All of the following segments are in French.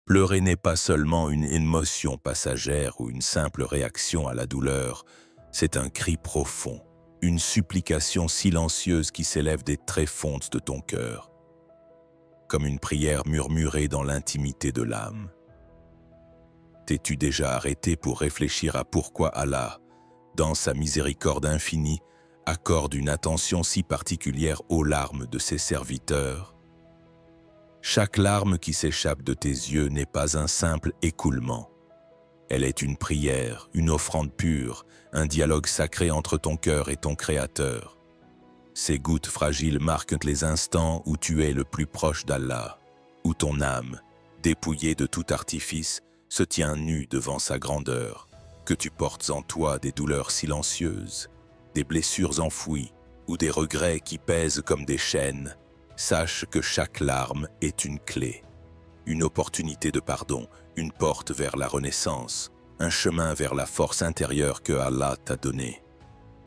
Pleurer n'est pas seulement une émotion passagère ou une simple réaction à la douleur, c'est un cri profond, une supplication silencieuse qui s'élève des tréfonds de ton cœur, comme une prière murmurée dans l'intimité de l'âme. T'es-tu déjà arrêté pour réfléchir à pourquoi Allah, dans sa miséricorde infinie, accorde une attention si particulière aux larmes de ses serviteurs? Chaque larme qui s'échappe de tes yeux n'est pas un simple écoulement. Elle est une prière, une offrande pure, un dialogue sacré entre ton cœur et ton Créateur. Ces gouttes fragiles marquent les instants où tu es le plus proche d'Allah, où ton âme, dépouillée de tout artifice, se tient nue devant sa grandeur, que tu portes en toi des douleurs silencieuses, des blessures enfouies ou des regrets qui pèsent comme des chaînes. Sache que chaque larme est une clé, une opportunité de pardon, une porte vers la renaissance, un chemin vers la force intérieure que Allah t'a donnée.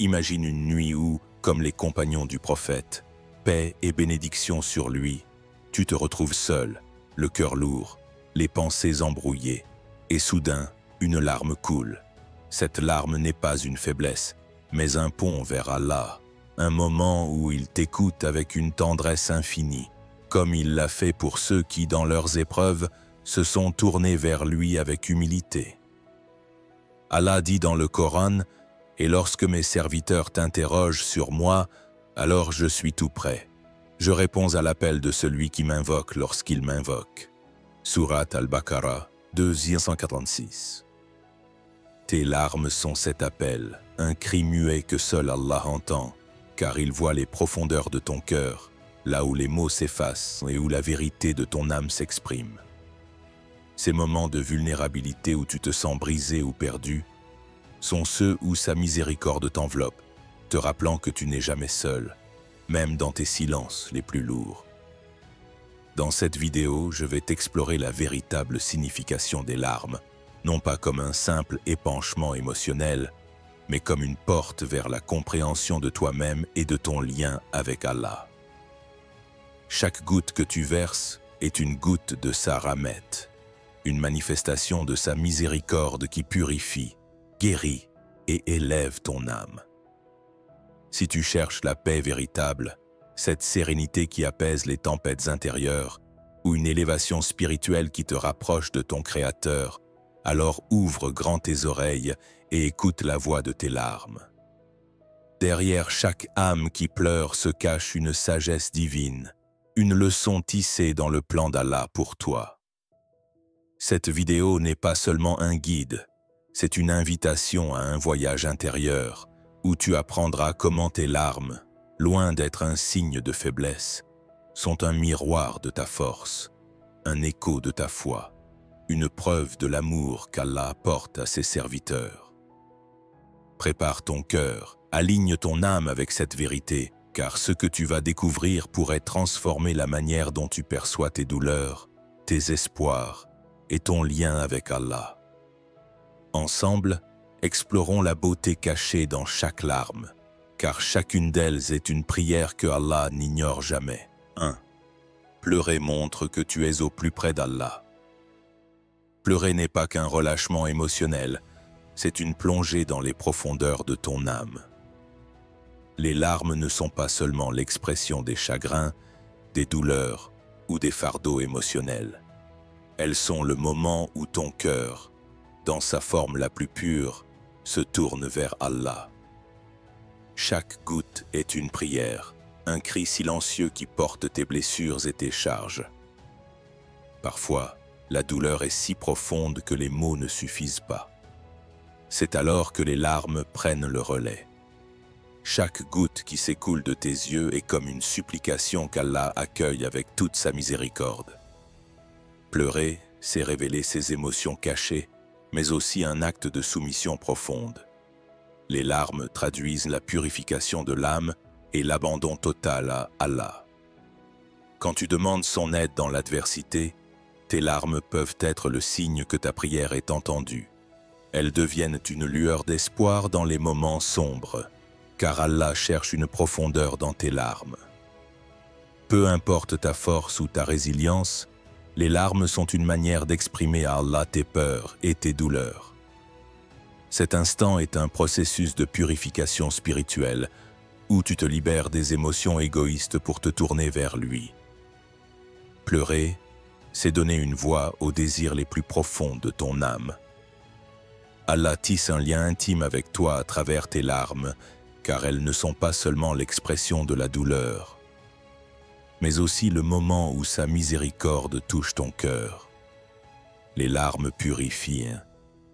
Imagine une nuit où, comme les compagnons du prophète, paix et bénédiction sur lui, tu te retrouves seul, le cœur lourd, les pensées embrouillées, et soudain, une larme coule. Cette larme n'est pas une faiblesse, mais un pont vers Allah. Un moment où il t'écoute avec une tendresse infinie, comme il l'a fait pour ceux qui, dans leurs épreuves, se sont tournés vers lui avec humilité. Allah dit dans le Coran, « Et lorsque mes serviteurs t'interrogent sur moi, alors je suis tout prêt. Je réponds à l'appel de celui qui m'invoque lorsqu'il m'invoque. » Sourate Al-Baqarah 246. Tes larmes sont cet appel, un cri muet que seul Allah entend, car il voit les profondeurs de ton cœur, là où les mots s'effacent et où la vérité de ton âme s'exprime. Ces moments de vulnérabilité où tu te sens brisé ou perdu sont ceux où sa miséricorde t'enveloppe, te rappelant que tu n'es jamais seul, même dans tes silences les plus lourds. Dans cette vidéo, je vais t'explorer la véritable signification des larmes, non pas comme un simple épanchement émotionnel, mais comme une porte vers la compréhension de toi-même et de ton lien avec Allah. Chaque goutte que tu verses est une goutte de sa rahmet, une manifestation de sa miséricorde qui purifie, guérit et élève ton âme. Si tu cherches la paix véritable, cette sérénité qui apaise les tempêtes intérieures, ou une élévation spirituelle qui te rapproche de ton Créateur, alors ouvre grand tes oreilles et écoute la voix de tes larmes. Derrière chaque âme qui pleure se cache une sagesse divine, une leçon tissée dans le plan d'Allah pour toi. Cette vidéo n'est pas seulement un guide, c'est une invitation à un voyage intérieur, où tu apprendras comment tes larmes, loin d'être un signe de faiblesse, sont un miroir de ta force, un écho de ta foi, une preuve de l'amour qu'Allah apporte à ses serviteurs. Prépare ton cœur, aligne ton âme avec cette vérité, car ce que tu vas découvrir pourrait transformer la manière dont tu perçois tes douleurs, tes espoirs et ton lien avec Allah. Ensemble, explorons la beauté cachée dans chaque larme, car chacune d'elles est une prière que Allah n'ignore jamais. 1. Pleurer montre que tu es au plus près d'Allah. Pleurer n'est pas qu'un relâchement émotionnel, c'est une plongée dans les profondeurs de ton âme. Les larmes ne sont pas seulement l'expression des chagrins, des douleurs ou des fardeaux émotionnels. Elles sont le moment où ton cœur, dans sa forme la plus pure, se tourne vers Allah. Chaque goutte est une prière, un cri silencieux qui porte tes blessures et tes charges. Parfois, la douleur est si profonde que les mots ne suffisent pas. C'est alors que les larmes prennent le relais. Chaque goutte qui s'écoule de tes yeux est comme une supplication qu'Allah accueille avec toute sa miséricorde. Pleurer, c'est révéler ses émotions cachées, mais aussi un acte de soumission profonde. Les larmes traduisent la purification de l'âme et l'abandon total à Allah. Quand tu demandes son aide dans l'adversité, tes larmes peuvent être le signe que ta prière est entendue. Elles deviennent une lueur d'espoir dans les moments sombres, car Allah cherche une profondeur dans tes larmes. Peu importe ta force ou ta résilience, Les larmes sont une manière d'exprimer à Allah tes peurs et tes douleurs. Cet instant est un processus de purification spirituelle où tu te libères des émotions égoïstes pour te tourner vers lui. Pleurer, c'est donner une voix aux désirs les plus profonds de ton âme. Allah tisse un lien intime avec toi à travers tes larmes, car elles ne sont pas seulement l'expression de la douleur, mais aussi le moment où sa miséricorde touche ton cœur. Les larmes purifient,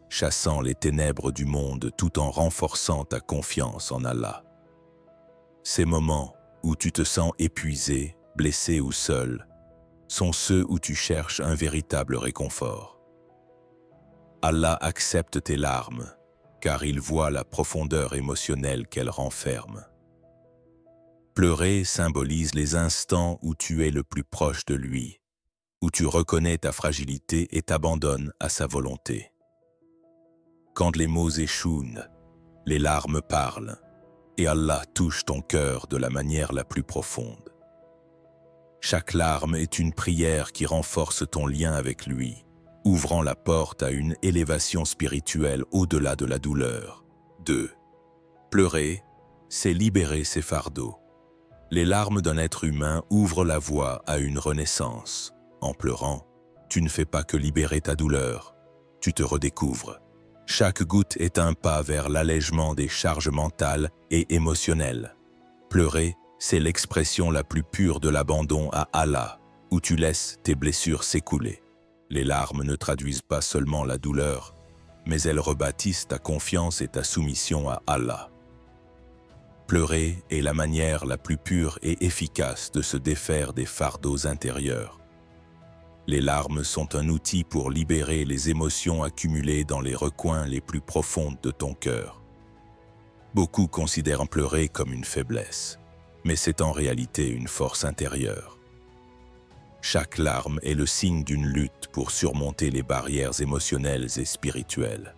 chassant les ténèbres du monde tout en renforçant ta confiance en Allah. Ces moments où tu te sens épuisé, blessé ou seul, sont ceux où tu cherches un véritable réconfort. Allah accepte tes larmes, car il voit la profondeur émotionnelle qu'elles renferment. Pleurer symbolise les instants où tu es le plus proche de lui, où tu reconnais ta fragilité et t'abandonnes à sa volonté. Quand les mots échouent, les larmes parlent, et Allah touche ton cœur de la manière la plus profonde. Chaque larme est une prière qui renforce ton lien avec lui, ouvrant la porte à une élévation spirituelle au-delà de la douleur. 2. Pleurer, c'est libérer ses fardeaux. Les larmes d'un être humain ouvrent la voie à une renaissance. En pleurant, tu ne fais pas que libérer ta douleur, tu te redécouvres. Chaque goutte est un pas vers l'allègement des charges mentales et émotionnelles. Pleurer, c'est l'expression la plus pure de l'abandon à Allah, où tu laisses tes blessures s'écouler. Les larmes ne traduisent pas seulement la douleur, mais elles rebâtissent ta confiance et ta soumission à Allah. Pleurer est la manière la plus pure et efficace de se défaire des fardeaux intérieurs. Les larmes sont un outil pour libérer les émotions accumulées dans les recoins les plus profonds de ton cœur. Beaucoup considèrent pleurer comme une faiblesse, mais c'est en réalité une force intérieure. Chaque larme est le signe d'une lutte pour surmonter les barrières émotionnelles et spirituelles.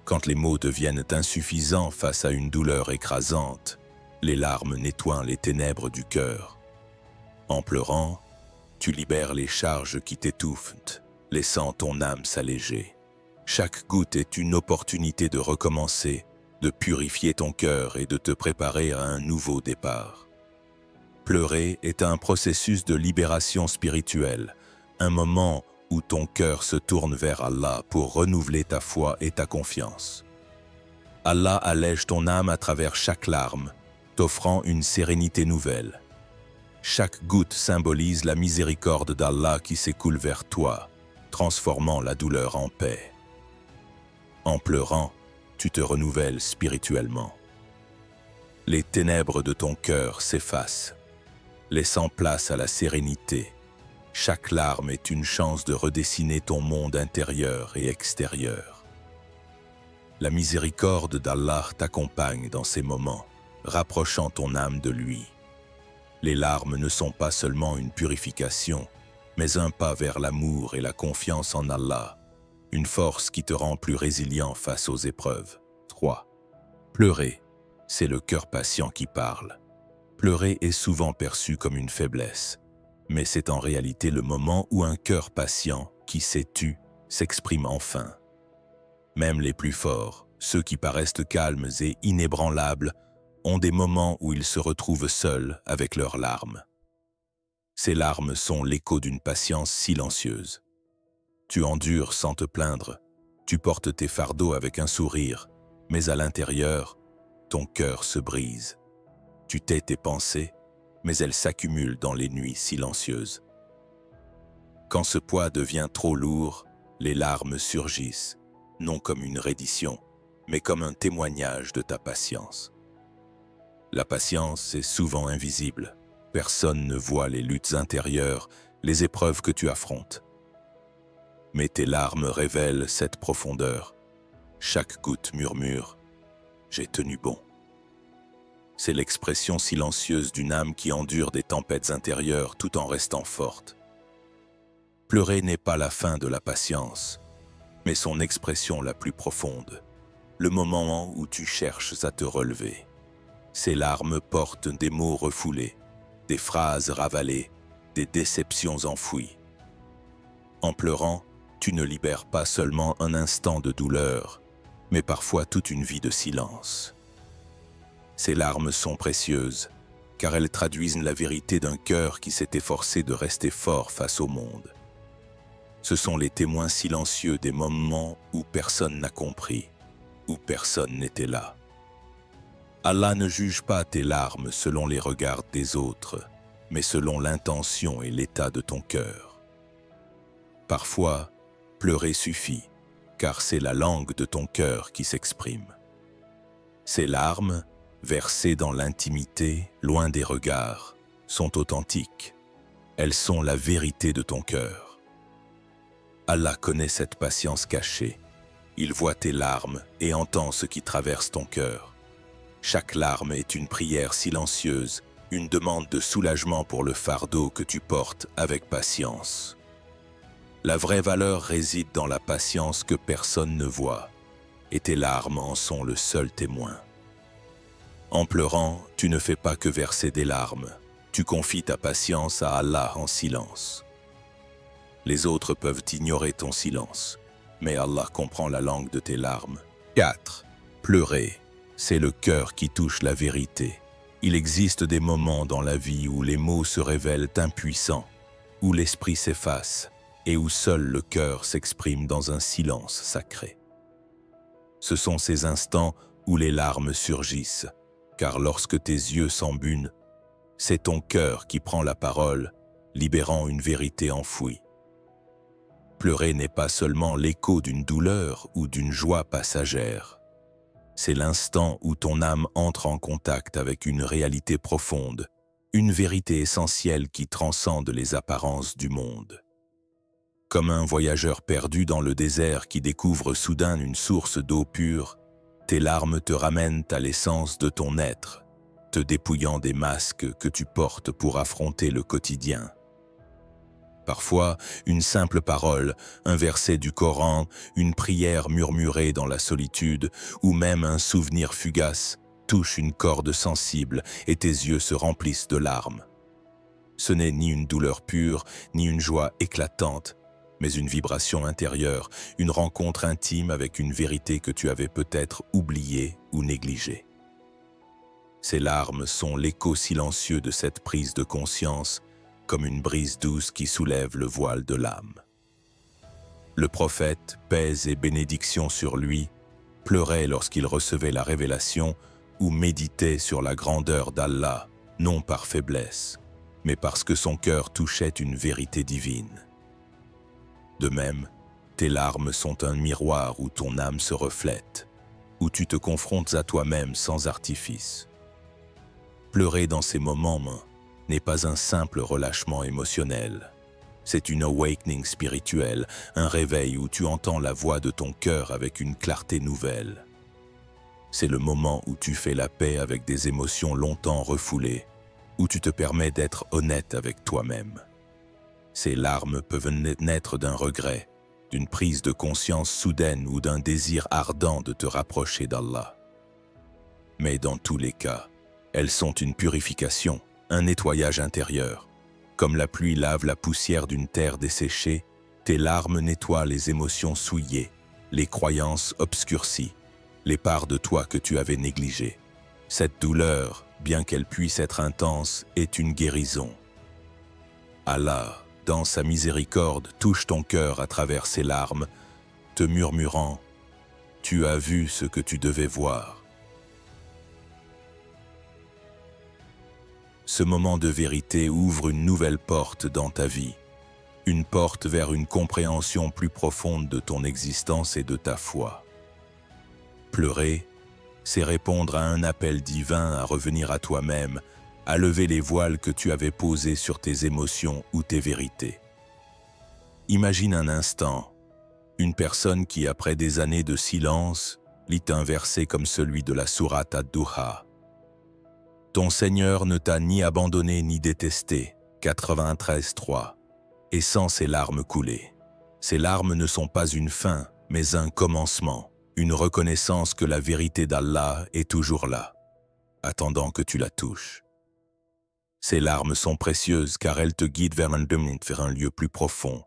Quand les mots deviennent insuffisants face à une douleur écrasante, les larmes nettoient les ténèbres du cœur. En pleurant, tu libères les charges qui t'étouffent, laissant ton âme s'alléger. Chaque goutte est une opportunité de recommencer, de purifier ton cœur et de te préparer à un nouveau départ. Pleurer est un processus de libération spirituelle, un moment où ton cœur se tourne vers Allah pour renouveler ta foi et ta confiance. Allah allège ton âme à travers chaque larme, t'offrant une sérénité nouvelle. Chaque goutte symbolise la miséricorde d'Allah qui s'écoule vers toi, transformant la douleur en paix. En pleurant, tu te renouvelles spirituellement. Les ténèbres de ton cœur s'effacent, laissant place à la sérénité. Chaque larme est une chance de redessiner ton monde intérieur et extérieur. La miséricorde d'Allah t'accompagne dans ces moments, rapprochant ton âme de lui. Les larmes ne sont pas seulement une purification, mais un pas vers l'amour et la confiance en Allah, une force qui te rend plus résilient face aux épreuves. 3. Pleurer, c'est le cœur patient qui parle. Pleurer est souvent perçu comme une faiblesse, mais c'est en réalité le moment où un cœur patient, qui s'est tu, s'exprime enfin. Même les plus forts, ceux qui paraissent calmes et inébranlables, ont des moments où ils se retrouvent seuls avec leurs larmes. Ces larmes sont l'écho d'une patience silencieuse. Tu endures sans te plaindre, tu portes tes fardeaux avec un sourire, mais à l'intérieur, ton cœur se brise. Tu tais tes pensées, mais elles s'accumulent dans les nuits silencieuses. Quand ce poids devient trop lourd, les larmes surgissent, non comme une reddition, mais comme un témoignage de ta patience. La patience est souvent invisible. Personne ne voit les luttes intérieures, les épreuves que tu affrontes. Mais tes larmes révèlent cette profondeur. Chaque goutte murmure « J'ai tenu bon ». C'est l'expression silencieuse d'une âme qui endure des tempêtes intérieures tout en restant forte. Pleurer n'est pas la fin de la patience, mais son expression la plus profonde, le moment où tu cherches à te relever. Ces larmes portent des mots refoulés, des phrases ravalées, des déceptions enfouies. En pleurant, tu ne libères pas seulement un instant de douleur, mais parfois toute une vie de silence. Ces larmes sont précieuses, car elles traduisent la vérité d'un cœur qui s'est efforcé de rester fort face au monde. Ce sont les témoins silencieux des moments où personne n'a compris, où personne n'était là. Allah ne juge pas tes larmes selon les regards des autres, mais selon l'intention et l'état de ton cœur. Parfois, pleurer suffit, car c'est la langue de ton cœur qui s'exprime. Ces larmes, versées dans l'intimité, loin des regards, sont authentiques. Elles sont la vérité de ton cœur. Allah connaît cette patience cachée. Il voit tes larmes et entend ce qui traverse ton cœur. Chaque larme est une prière silencieuse, une demande de soulagement pour le fardeau que tu portes avec patience. La vraie valeur réside dans la patience que personne ne voit, et tes larmes en sont le seul témoin. En pleurant, tu ne fais pas que verser des larmes, tu confies ta patience à Allah en silence. Les autres peuvent ignorer ton silence, mais Allah comprend la langue de tes larmes. 4. Pleurer, c'est le cœur qui touche la vérité. Il existe des moments dans la vie où les mots se révèlent impuissants, où l'esprit s'efface et où seul le cœur s'exprime dans un silence sacré. Ce sont ces instants où les larmes surgissent, car lorsque tes yeux s'embunent, c'est ton cœur qui prend la parole, libérant une vérité enfouie. Pleurer n'est pas seulement l'écho d'une douleur ou d'une joie passagère. C'est l'instant où ton âme entre en contact avec une réalité profonde, une vérité essentielle qui transcende les apparences du monde. Comme un voyageur perdu dans le désert qui découvre soudain une source d'eau pure, tes larmes te ramènent à l'essence de ton être, te dépouillant des masques que tu portes pour affronter le quotidien. Parfois, une simple parole, un verset du Coran, une prière murmurée dans la solitude, ou même un souvenir fugace, touche une corde sensible et tes yeux se remplissent de larmes. Ce n'est ni une douleur pure, ni une joie éclatante, mais une vibration intérieure, une rencontre intime avec une vérité que tu avais peut-être oubliée ou négligée. Ces larmes sont l'écho silencieux de cette prise de conscience, comme une brise douce qui soulève le voile de l'âme. Le prophète, paix et bénédiction sur lui, pleurait lorsqu'il recevait la révélation ou méditait sur la grandeur d'Allah, non par faiblesse, mais parce que son cœur touchait une vérité divine. De même, tes larmes sont un miroir où ton âme se reflète, où tu te confrontes à toi-même sans artifice. Pleurer dans ces moments n'est pas un simple relâchement émotionnel. C'est une awakening spirituelle, un réveil où tu entends la voix de ton cœur avec une clarté nouvelle. C'est le moment où tu fais la paix avec des émotions longtemps refoulées, où tu te permets d'être honnête avec toi-même. Ces larmes peuvent naître d'un regret, d'une prise de conscience soudaine ou d'un désir ardent de te rapprocher d'Allah. Mais dans tous les cas, elles sont une purification, un nettoyage intérieur. Comme la pluie lave la poussière d'une terre desséchée, tes larmes nettoient les émotions souillées, les croyances obscurcies, les parts de toi que tu avais négligées. Cette douleur, bien qu'elle puisse être intense, est une guérison. Allah, dans sa miséricorde, touche ton cœur à travers ses larmes, te murmurant « Tu as vu ce que tu devais voir ». Ce moment de vérité ouvre une nouvelle porte dans ta vie, une porte vers une compréhension plus profonde de ton existence et de ta foi. Pleurer, c'est répondre à un appel divin à revenir à toi-même, à lever les voiles que tu avais posés sur tes émotions ou tes vérités. Imagine un instant, une personne qui, après des années de silence, lit un verset comme celui de la sourate Ad-Duha. Ton Seigneur ne t'a ni abandonné ni détesté, 93.3, et sans ses larmes coulées. Ces larmes ne sont pas une fin, mais un commencement, une reconnaissance que la vérité d'Allah est toujours là, attendant que tu la touches. Ces larmes sont précieuses car elles te guident vers un lieu plus profond,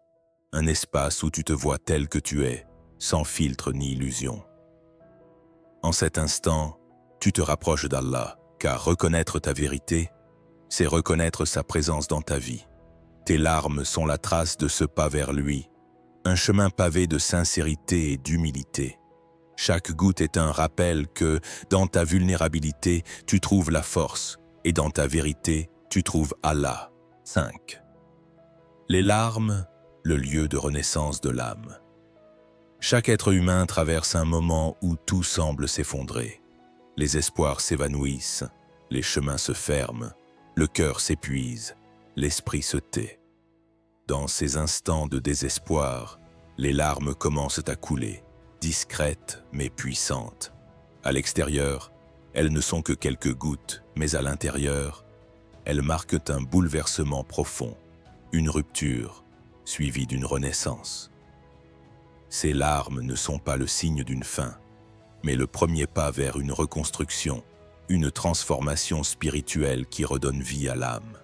un espace où tu te vois tel que tu es, sans filtre ni illusion. En cet instant, tu te rapproches d'Allah, car reconnaître ta vérité, c'est reconnaître sa présence dans ta vie. Tes larmes sont la trace de ce pas vers lui, un chemin pavé de sincérité et d'humilité. Chaque goutte est un rappel que, dans ta vulnérabilité, tu trouves la force, et dans ta vérité, tu trouves Allah. 5. Les larmes, le lieu de renaissance de l'âme. Chaque être humain traverse un moment où tout semble s'effondrer. Les espoirs s'évanouissent, les chemins se ferment, le cœur s'épuise, l'esprit se tait. Dans ces instants de désespoir, les larmes commencent à couler, discrètes mais puissantes. À l'extérieur, elles ne sont que quelques gouttes, mais à l'intérieur, elles marquent un bouleversement profond, une rupture, suivie d'une renaissance. Ces larmes ne sont pas le signe d'une fin, mais le premier pas vers une reconstruction, une transformation spirituelle qui redonne vie à l'âme.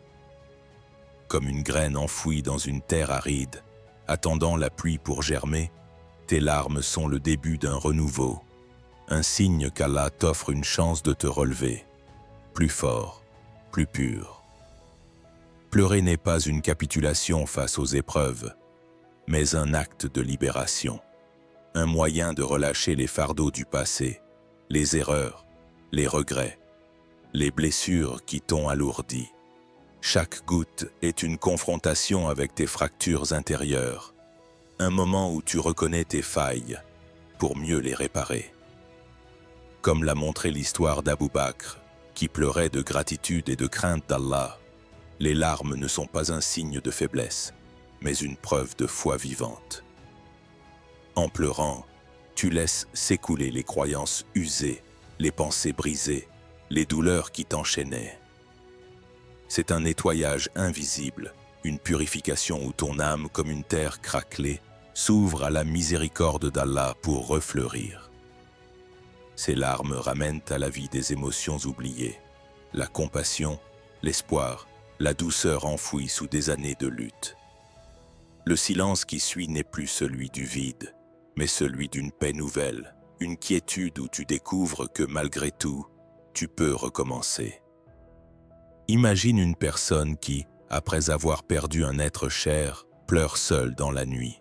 Comme une graine enfouie dans une terre aride, attendant la pluie pour germer, tes larmes sont le début d'un renouveau, un signe qu'Allah t'offre une chance de te relever, plus fort, plus pur. Pleurer n'est pas une capitulation face aux épreuves, mais un acte de libération, un moyen de relâcher les fardeaux du passé, les erreurs, les regrets, les blessures qui t'ont alourdi. Chaque goutte est une confrontation avec tes fractures intérieures, un moment où tu reconnais tes failles pour mieux les réparer. Comme l'a montré l'histoire d'Abou Bakr, qui pleurait de gratitude et de crainte d'Allah, les larmes ne sont pas un signe de faiblesse, mais une preuve de foi vivante. En pleurant, tu laisses s'écouler les croyances usées, les pensées brisées, les douleurs qui t'enchaînaient. C'est un nettoyage invisible, une purification où ton âme, comme une terre craquelée, s'ouvre à la miséricorde d'Allah pour refleurir. Ces larmes ramènent à la vie des émotions oubliées, la compassion, l'espoir, la douceur enfouie sous des années de lutte. Le silence qui suit n'est plus celui du vide, mais celui d'une paix nouvelle, une quiétude où tu découvres que malgré tout, tu peux recommencer. Imagine une personne qui, après avoir perdu un être cher, pleure seule dans la nuit.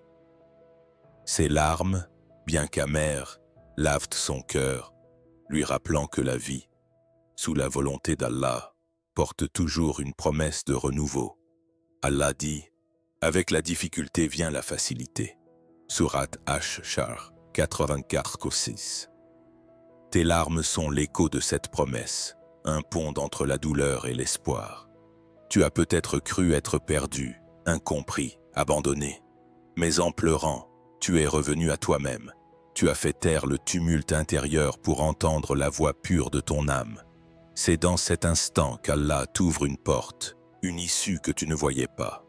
Ses larmes, bien qu'amères, lavent son cœur, lui rappelant que la vie, sous la volonté d'Allah, porte toujours une promesse de renouveau. Allah dit « Avec la difficulté vient la facilité ». Sourate Ash-Shar 84-6. Tes larmes sont l'écho de cette promesse, un pont entre la douleur et l'espoir. Tu as peut-être cru être perdu, incompris, abandonné. Mais en pleurant, tu es revenu à toi-même. Tu as fait taire le tumulte intérieur pour entendre la voix pure de ton âme. C'est dans cet instant qu'Allah t'ouvre une porte, une issue que tu ne voyais pas.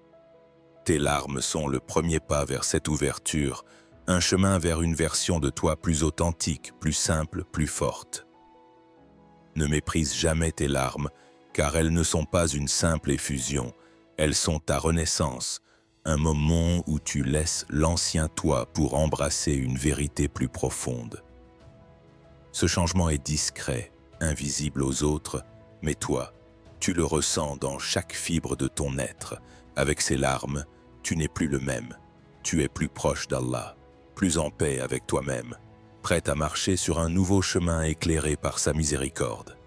Tes larmes sont le premier pas vers cette ouverture, un chemin vers une version de toi plus authentique, plus simple, plus forte. Ne méprise jamais tes larmes, car elles ne sont pas une simple effusion, elles sont ta renaissance, un moment où tu laisses l'ancien toi pour embrasser une vérité plus profonde. Ce changement est discret, invisible aux autres, mais toi, tu le ressens dans chaque fibre de ton être. Avec ces larmes, tu n'es plus le même. Tu es plus proche d'Allah, plus en paix avec toi-même, prêt à marcher sur un nouveau chemin éclairé par sa miséricorde.